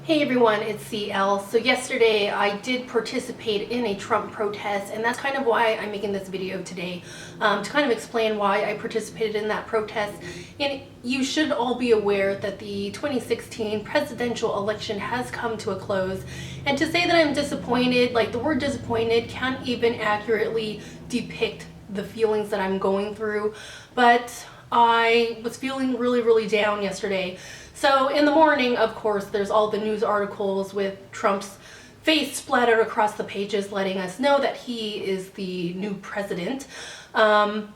Hey everyone, it's CL. So yesterday I did participate in a Trump protest, and that's kind of why I'm making this video today, to kind of explain why I participated in that protest. And you should all be aware that the 2016 presidential election has come to a close, and to say that I'm disappointed, like the word disappointed can't even accurately depict the feelings that I'm going through, but I was feeling really down yesterday. So in the morning, of course, there's all the news articles with Trump's face splattered across the pages letting us know that he is the new president. And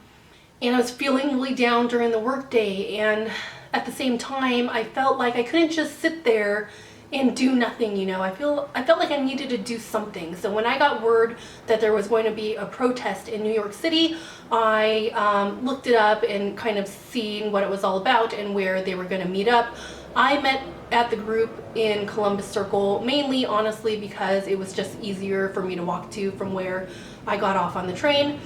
I was feeling really down during the workday, and at the same time I felt like I couldn't just sit there and do nothing, you know. I felt like I needed to do something. So when I got word that there was going to be a protest in New York City, I looked it up and kind of seen what it was all about and where they were going to meet up. I met at the group in Columbus Circle, mainly honestly because it was just easier for me to walk to from where I got off on the train.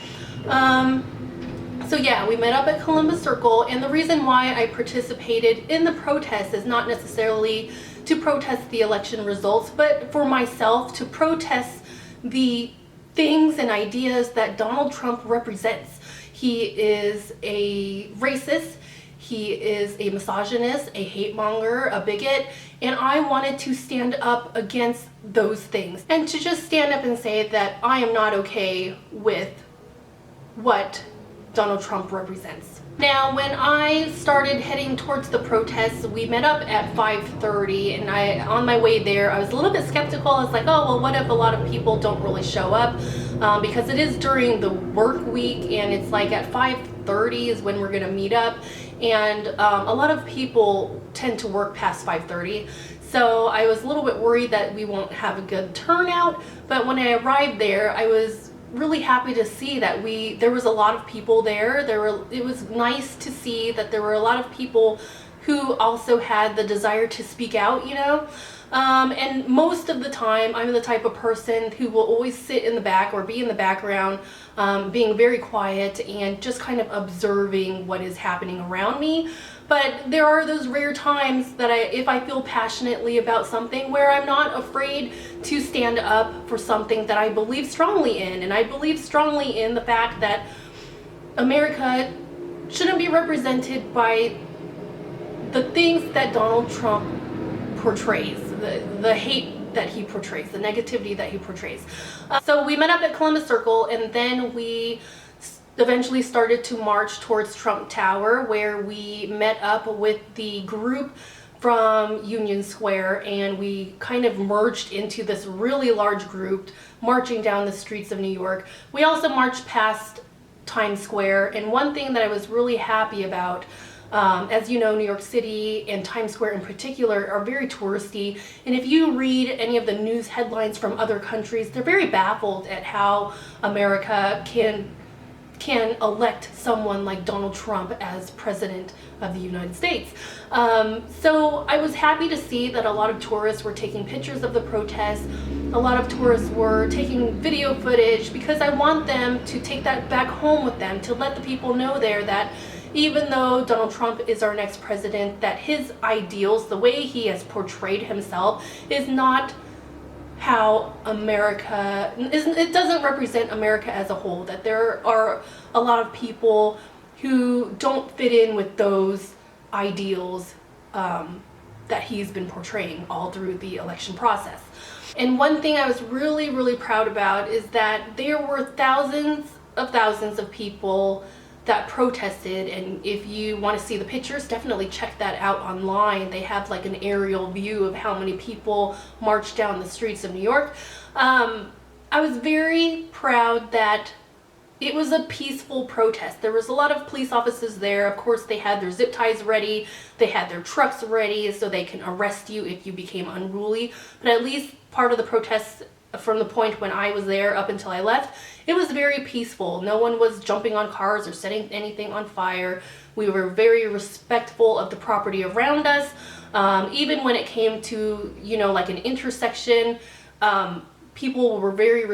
So yeah, we met up at Columbus Circle, and the reason why I participated in the protest is not necessarily to protest the election results, but for myself to protest the things and ideas that Donald Trump represents. He is a racist, he is a misogynist, a hate monger, a bigot, and I wanted to stand up against those things and to just stand up and say that I am not okay with what Donald Trump represents. Now, when I started heading towards the protest, we met up at 5:30, and on my way there, I was a little bit skeptical. I was like, oh, well, what if a lot of people don't really show up? Because it is during the work week, and it's like at 5:30 is when we're gonna meet up, and a lot of people tend to work past 5:30. So I was a little bit worried that we won't have a good turnout, but when I arrived there, I was really happy to see that there was a lot of people there. It was nice to see that there were a lot of people who also had the desire to speak out, you know. And most of the time, I'm the type of person who will always sit in the back or be in the background, being very quiet and just kind of observing what is happening around me. But there are those rare times that if I feel passionately about something, where I'm not afraid to stand up for something that I believe strongly in. And I believe strongly in the fact that America shouldn't be represented by the things that Donald Trump portrays, the hate that he portrays, the negativity that he portrays. So we met up at Columbus Circle, and then we eventually started to march towards Trump Tower, where we met up with the group from Union Square, and we kind of merged into this really large group marching down the streets of New York. We also marched past Times Square, and one thing that I was really happy about, as you know, New York City and Times Square in particular are very touristy, and if you read any of the news headlines from other countries, they're very baffled at how America can elect someone like Donald Trump as president of the United States. So I was happy to see that a lot of tourists were taking pictures of the protest. A lot of tourists were taking video footage, because I want them to take that back home with them, to let the people know there that even though Donald Trump is our next president, that his ideals, the way he has portrayed himself, is not how America isn't. It doesn't represent America as a whole, that there are a lot of people who don't fit in with those ideals that he's been portraying all through the election process. And one thing I was really proud about is that there were thousands of people that protested, and if you want to see the pictures, definitely check that out online. They have like an aerial view of how many people marched down the streets of New York. I was very proud that it was a peaceful protest. There was a lot of police officers there. Of course, they had their zip ties ready, they had their trucks ready so they can arrest you if you became unruly. But at least part of the protest, from the point when I was there up until I left, it was very peaceful. No one was jumping on cars or setting anything on fire. We were very respectful of the property around us. Even when it came to, you know, like an intersection, people were very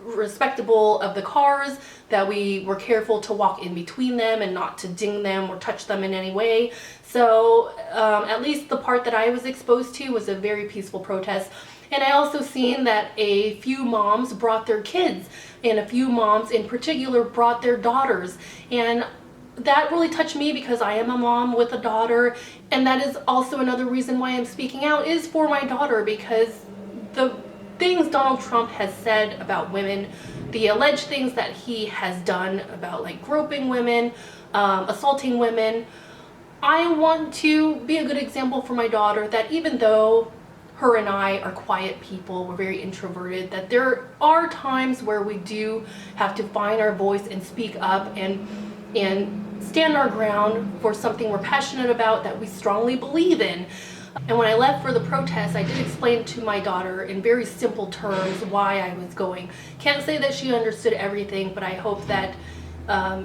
respectable of the cars, that we were careful to walk in between them and not to ding them or touch them in any way. So at least the part that I was exposed to was a very peaceful protest. And I also seen that a few moms brought their kids, and a few moms in particular brought their daughters. And that really touched me because I am a mom with a daughter, and that is also another reason why I'm speaking out, is for my daughter, because the things Donald Trump has said about women, the alleged things that he has done about like groping women, assaulting women, I want to be a good example for my daughter that even though her and I are quiet people, we're very introverted, that there are times where we do have to find our voice and speak up and stand our ground for something we're passionate about, that we strongly believe in. And when I left for the protest, I did explain to my daughter in very simple terms why I was going. Can't say that she understood everything, but I hope that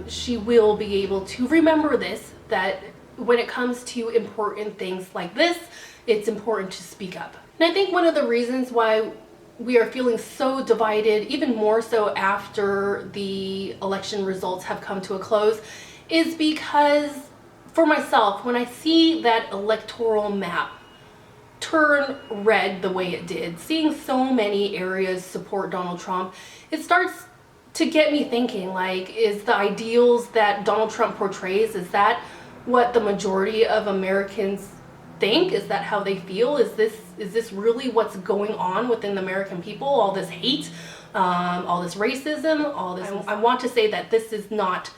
she will be able to remember this, that when it comes to important things like this, it's important to speak up. And I think one of the reasons why we are feeling so divided, even more so after the election results have come to a close, is because for myself, when I see that electoral map turn red the way it did, seeing so many areas support Donald Trump, it starts to get me thinking, like, is the ideals that Donald Trump portrays, is that what the majority of Americans think? Is that how they feel? Is this really what's going on within the American people? All this hate, all this racism, all this. I want to say that this is not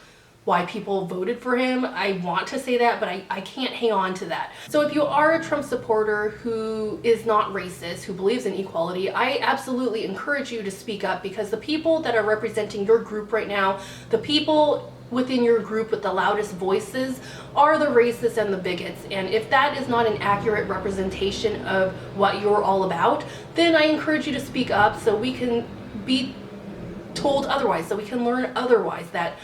why people voted for him. I want to say that, but I can't hang on to that. So if you are a Trump supporter who is not racist, who believes in equality, I absolutely encourage you to speak up, because the people that are representing your group right now, the people within your group with the loudest voices, are the racists and the bigots. And if that is not an accurate representation of what you're all about, then I encourage you to speak up so we can be told otherwise, so we can learn otherwise, that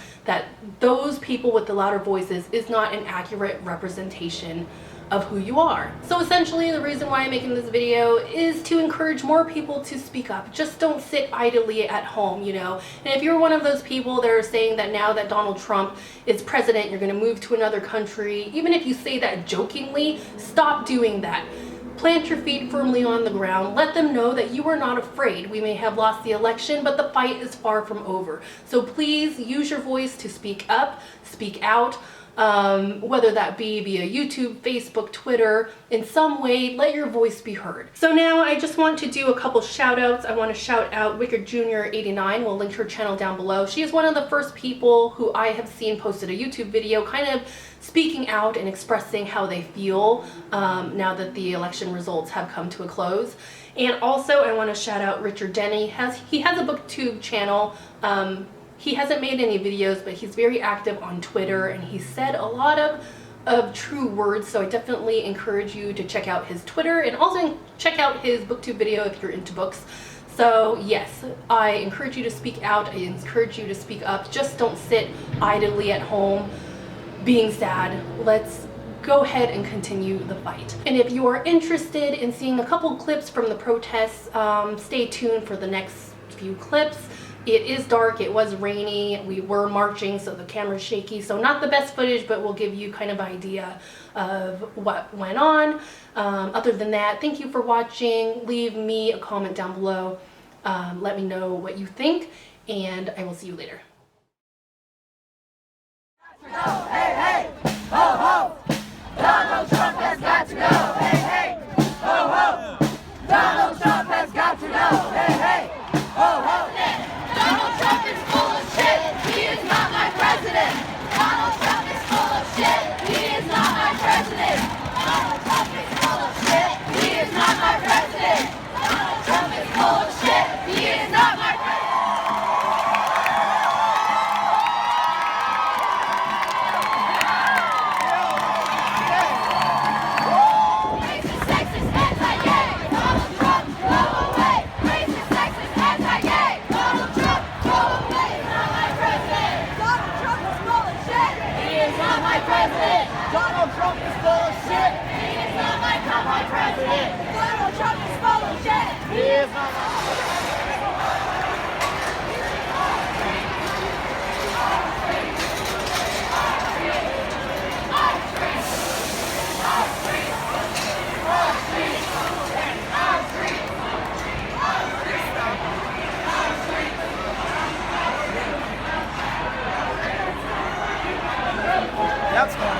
those people with the louder voices is not an accurate representation of who you are. So essentially, the reason why I'm making this video is to encourage more people to speak up. Just don't sit idly at home, you know. And if you're one of those people that are saying that now that Donald Trump is president, you're going to move to another country, even if you say that jokingly, stop doing that. Plant your feet firmly on the ground. Let them know that you are not afraid. We may have lost the election, but the fight is far from over. So please use your voice to speak up, speak out, whether that be via YouTube, Facebook, Twitter, in some way, let your voice be heard. So now I just want to do a couple shout outs. I want to shout out Wicked Jr. 89. We'll link her channel down below. She is one of the first people who I have seen posted a YouTube video kind of speaking out and expressing how they feel now that the election results have come to a close. And also I want to shout out Richard Denney. He has a booktube channel. He hasn't made any videos, but he's very active on Twitter, and he said a lot of true words, so I definitely encourage you to check out his Twitter and also check out his booktube video if you're into books. So yes, I encourage you to speak out. I encourage you to speak up. Just don't sit idly at home being sad. Let's go ahead and continue the fight. And if you are interested in seeing a couple clips from the protests, stay tuned for the next few clips. It is dark, it was rainy, we were marching, so the camera's shaky, so not the best footage, but we'll give you kind of idea of what went on. Other than that, thank you for watching. Leave me a comment down below. Let me know what you think, and I will see you later. Hey, hey, ho, ho, Donald Trump has got to go. Hey, hey, ho, ho, Donald Trump has got to go. Hey, hey, ho, ho. Donald Trump is full of shit. He is not my president. Donald Trump is full of shit. He is not my president. Donald Trump is full of shit. He is not my president. Donald Trump is full of shit. He is not my president. Shoutouts going